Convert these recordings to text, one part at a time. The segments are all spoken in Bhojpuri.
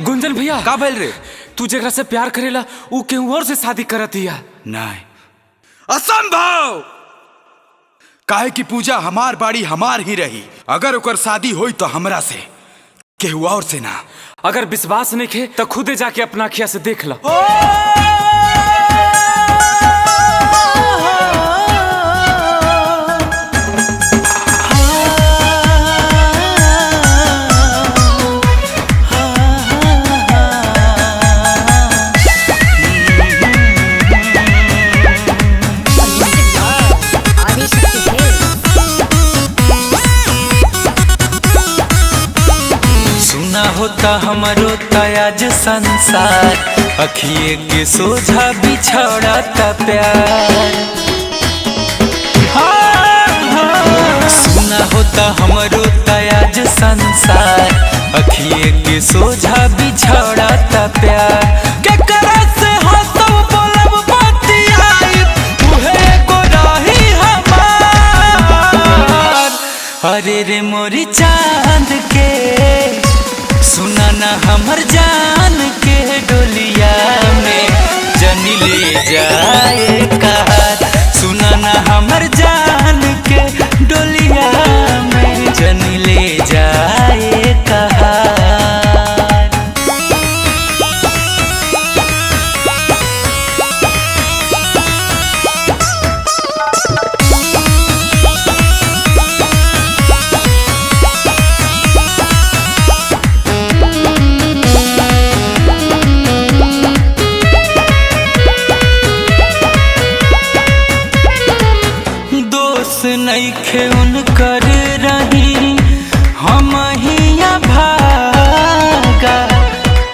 गुंजन भैया का भइल रे? तू जेकरा से प्यार करेला ऊ केहू और से शादी करत हिया। नहीं, असंभव। काहे की पूजा हमार बाड़ी हमार ही रही। अगर ओकर शादी होई तो हमरा से, केहू और से ना। अगर विश्वास नहीं खे तो खुदे जाके अपना अखिया से देख लो। होता हमारो तयाज संसार, अखिए के सोझा बिछड़ता प्यार। सुना होता हमारो तयाज संसार, अखिए के सोझा बिछड़ता प्यार। केकरा से हंसब बोलब बतियाई, तुहे गोराही हमार। अरे रे मोरी चांद के सुना ना हमर जान के डोलिया में जनी ले जाए कहार। सुना ना हमर जान के डोलिया में जनी ले जाए कहार। नइखे उनकर रही हम हिया भागा,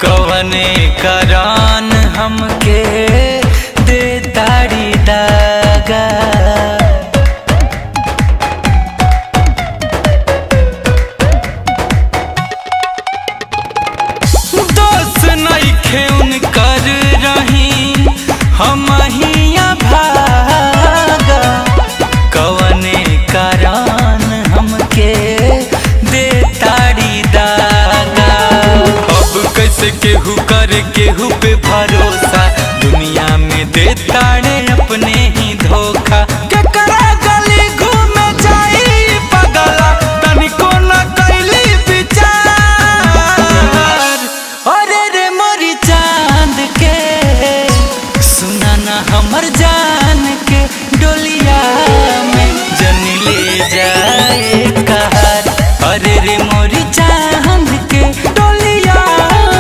कवने करान हमके दे ताड़ी दागा। दोस्त नइखे उनकर रही हम हिया भागा, कवने करान हमके दे ताड़ी दागा। अब कैसे केहू करे केहू पे भरोसा, दुनिया में दे ताड़े अपने ही धोखा। केकरा गली घूमे जाई पगला, तनिको न कैली विचार। अरे रे मोरी चांद के सुना ना हमर जान के डोलिया में जनी ले जाए कहार। अरे रे मोरी चांद के डोलिया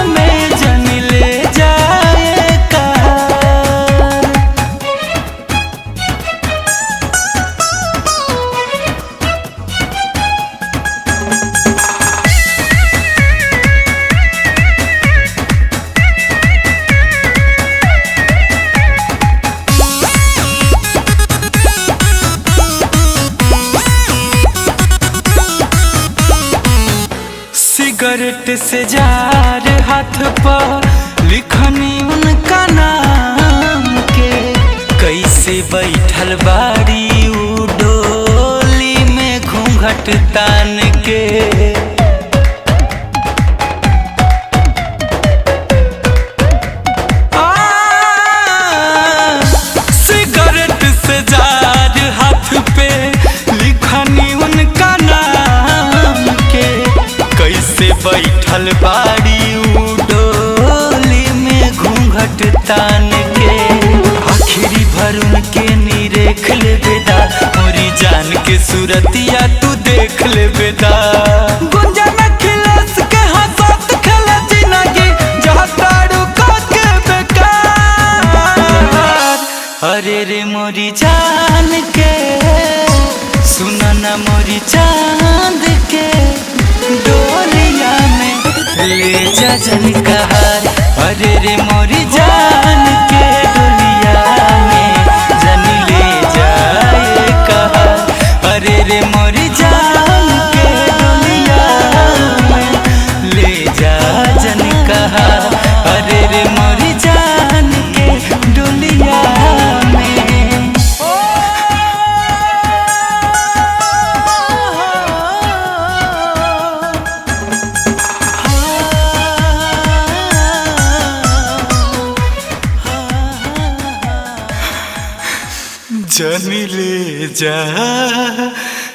में जनी ले जाए कहार। सिगरेट से जार हाथ पर लिखनी उनका नाम के, कैसे बैठल बाड़ी उ डोली में घूंघट तान के। सिगरेट से जार हाथ पे लिखनी उनका नाम के, कैसे बैठल बाड़ी उ डोली में घूंघट तान के। आखिरी भर उनके निरेख ले बेदा, मोरी जान के सूरतिया तू देख ले बेदा। गुंजन खिलस के हंसत खेले जिंदगी, जहाँ ताड़ू के बेकार। अरे रे मोरी जान के सुना ना मोरी चांद के डोलिया में ले जा जन कहार। अरे रे मोरी जान के डोलिया में जन ले जाए कहार। अरे रे मोरी जान के डोलिया में ले जा जन कहार। अरे रे मोरी जान के डोलिया में। जन ले जा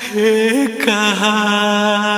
हे कहा।